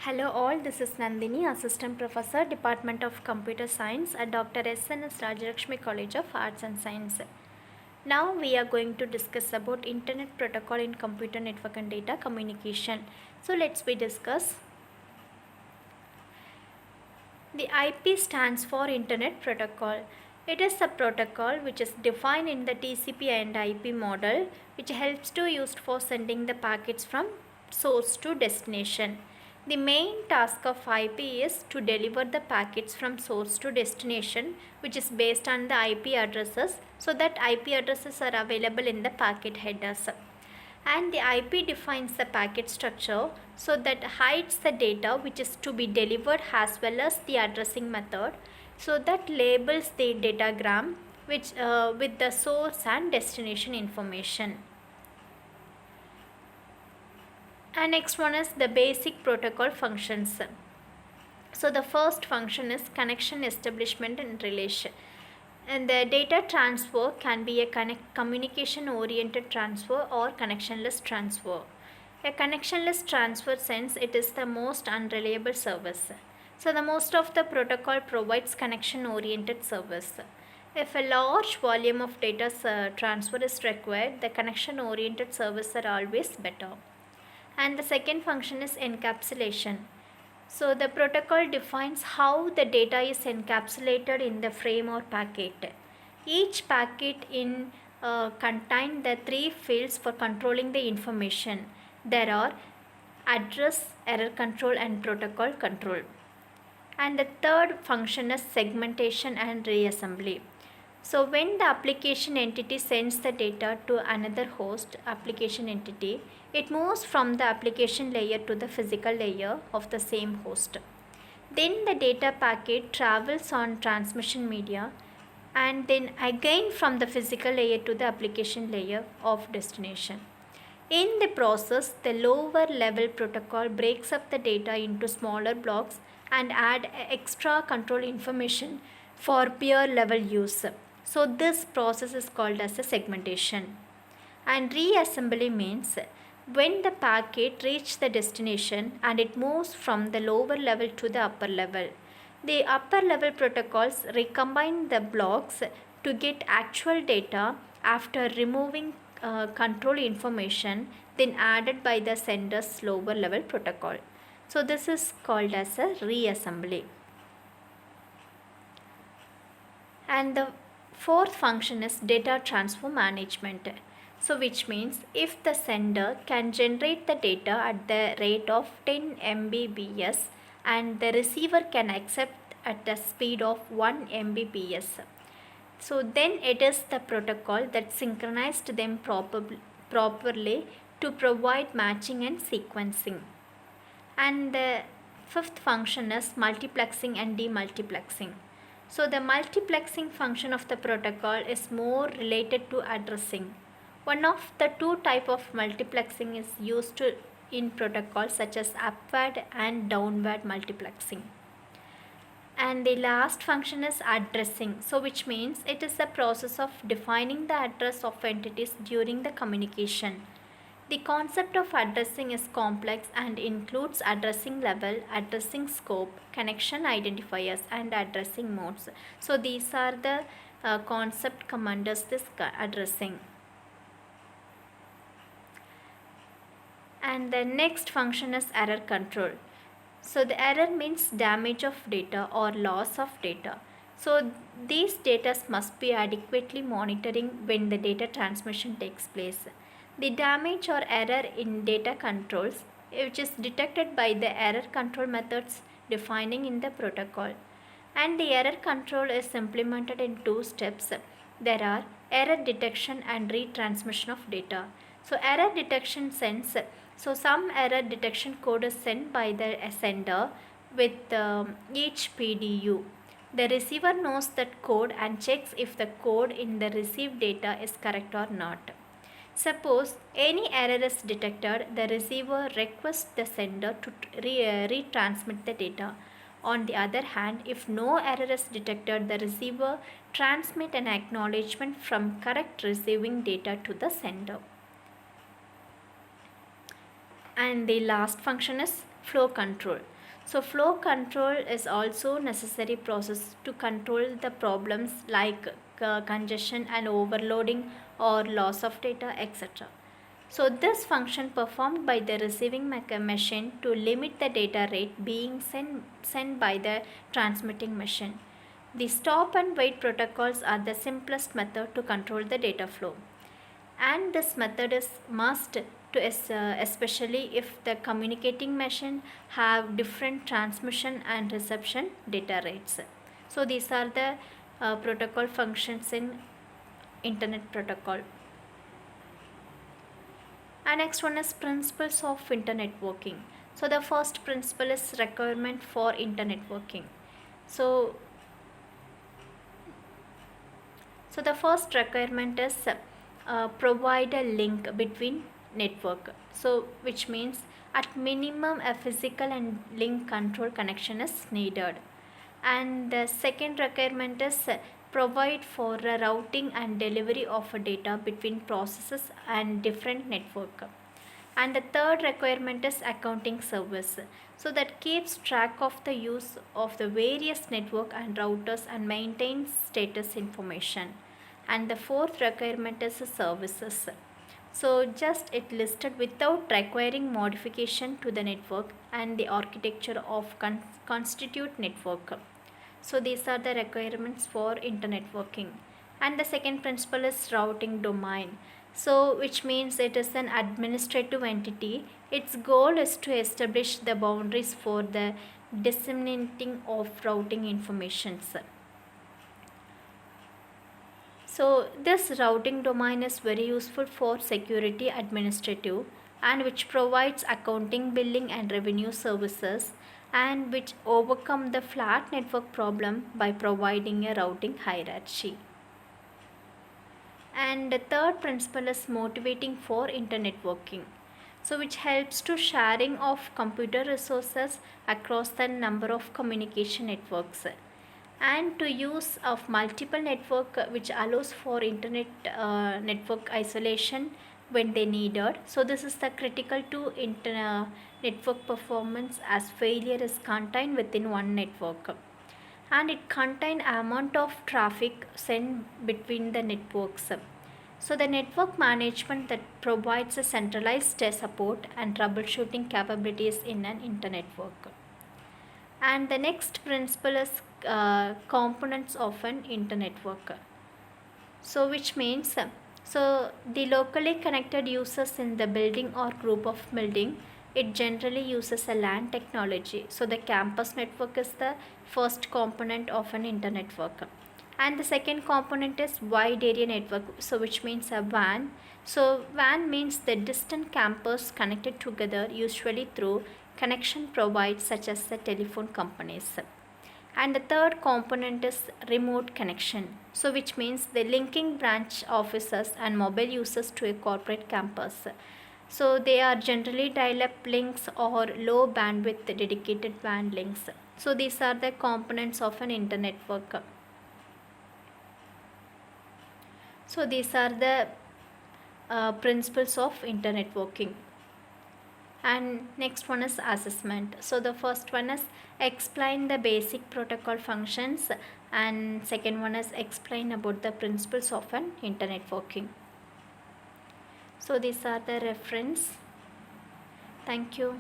Hello all, this is Nandhini, Assistant Professor, Department of Computer Science at Dr. SNS College of Arts and Science. Now we are going to discuss about Internet Protocol in Computer Network and Data Communication. So let's discuss. The IP stands for Internet Protocol. It is a protocol which is defined in the TCP and IP model, which helps to used for sending the packets from source to destination. The main task of IP is to deliver the packets from source to destination, which is based on the IP addresses, so that IP addresses are available in the packet headers. And the IP defines the packet structure, so that hides the data which is to be delivered as well as the addressing method, so that labels the datagram which with the source and destination information. And next one is the basic protocol functions. So the first function is connection establishment and relation. And the data transfer can be a communication oriented transfer or connectionless transfer. A connectionless transfer, since it is the most unreliable service. So the most of the protocol provides connection oriented service. If a large volume of data transfer is required, the connection oriented services are always better. And the second function is encapsulation. So the protocol defines how the data is encapsulated in the frame or packet. Each packet contains the three fields for controlling the information. There are address, error control and protocol control. And the third function is segmentation and reassembly. So when the application entity sends the data to another host application entity, it moves from the application layer to the physical layer of the same host. Then the data packet travels on transmission media, and then again from the physical layer to the application layer of destination. In the process, the lower level protocol breaks up the data into smaller blocks and add extra control information for peer level use. So this process is called as a segmentation. And reassembly means when the packet reaches the destination and it moves from the lower level to the upper level. The upper level protocols recombine the blocks to get actual data after removing control information then added by the sender's lower level protocol. So this is called as a reassembly. And the fourth function is data transfer management. So which means if the sender can generate the data at the rate of 10 Mbps and the receiver can accept at the speed of 1 Mbps. So then it is the protocol that synchronized them properly to provide matching and sequencing. And the fifth function is multiplexing and demultiplexing. So the multiplexing function of the protocol is more related to addressing. One of the two types of multiplexing is used in protocols such as upward and downward multiplexing. And the last function is addressing. So which means it is the process of defining the address of entities during the communication. The concept of addressing is complex and includes addressing level, addressing scope, connection identifiers and addressing modes. So these are the concept commanders this addressing. And the next function is error control. So the error means damage of data or loss of data. So these data must be adequately monitoring when the data transmission takes place. The damage or error in data controls, which is detected by the error control methods defining in the protocol. And the error control is implemented in two steps. There are error detection and retransmission of data. So error detection sends, so some error detection code is sent by the sender with each PDU. The receiver knows that code and checks if the code in the received data is correct or not. Suppose any error is detected, the receiver requests the sender to retransmit the data. On the other hand, if no error is detected, the receiver transmits an acknowledgement from correct receiving data to the sender. And the last function is flow control. So flow control is also necessary process to control the problems like congestion and overloading or loss of data, etc. So this function performed by the receiving machine to limit the data rate being sent by the transmitting machine. The stop and wait protocols are the simplest method to control the data flow, and this method is must to especially if the communicating machine have different transmission and reception data rates. So these are the protocol functions in internet protocol. And next one is principles of internet working. So the first principle is requirement for internet working. So the first requirement is provide a link between network. So which means at minimum a physical and link control connection is needed. And the second requirement is provide for a routing and delivery of a data between processes and different network. And the third requirement is accounting service, so that keeps track of the use of the various network and routers and maintains status information. And the fourth requirement is services, so just it listed without requiring modification to the network and the architecture of constitute network. So these are the requirements for internet working. And the second principle is routing domain. So which means it is an administrative entity. Its goal is to establish the boundaries for the disseminating of routing informations. So this routing domain is very useful for security administrative, and which provides accounting, billing and revenue services, and which overcome the flat network problem by providing a routing hierarchy. And the third principle is motivating for internet working, so which helps to sharing of computer resources across the number of communication networks, and to use of multiple network, which allows for internet network isolation when they needed. So this is the critical to network performance, as failure is contained within one network, and it contain amount of traffic sent between the networks. So the network management that provides a centralized support and troubleshooting capabilities in an internet work. And the next principle is components of an internet work. So which means so the locally connected users in the building or group of building, it generally uses a LAN technology. So the campus network is the first component of an internet work. And the second component is wide area network, so which means a WAN. So WAN means the distant campus connected together, usually through connection providers such as the telephone companies. And the third component is remote connection, so which means the linking branch offices and mobile users to a corporate campus. So they are generally dial-up links or low bandwidth dedicated WAN links. So these are the components of an internet work. So these are the principles of internet working. And next one is assessment. So the first one is explain the basic protocol functions, and second one is explain about the principles of an internet working. So these are the reference. Thank you.